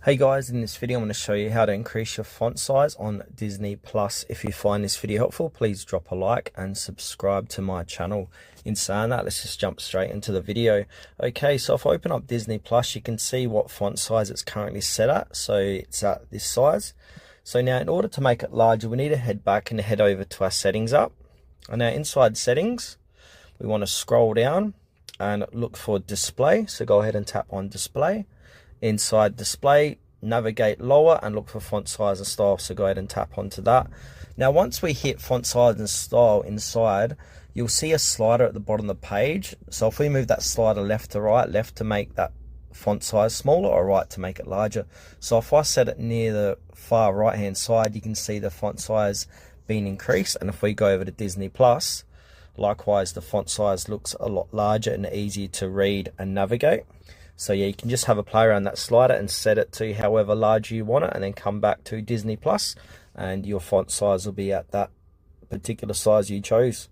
Hey guys, in this video I'm going to show you how to increase your font size on Disney Plus. If you find this video helpful, please drop a like and subscribe to my channel. In saying that, let's just jump straight into the video. Okay, so if I open up Disney Plus, you can see what font size it's currently set at. So it's at this size. So now in order to make it larger, we need to head back and head over to our settings app. And now inside settings, we want to scroll down and look for display. So go ahead and tap on display. Inside display, navigate lower and look for font size and style, so go ahead and tap onto that. Now once we hit font size and style inside, you'll see a slider at the bottom of the page. So if we move that slider left to right, left to make that font size smaller or right to make it larger. So if I set it near the far right hand side, you can see the font size being increased, and if we go over to Disney Plus, likewise the font size looks a lot larger and easier to read and navigate. So yeah, you can just have a play around that slider and set it to however large you want it, and then come back to Disney Plus and your font size will be at that particular size you chose.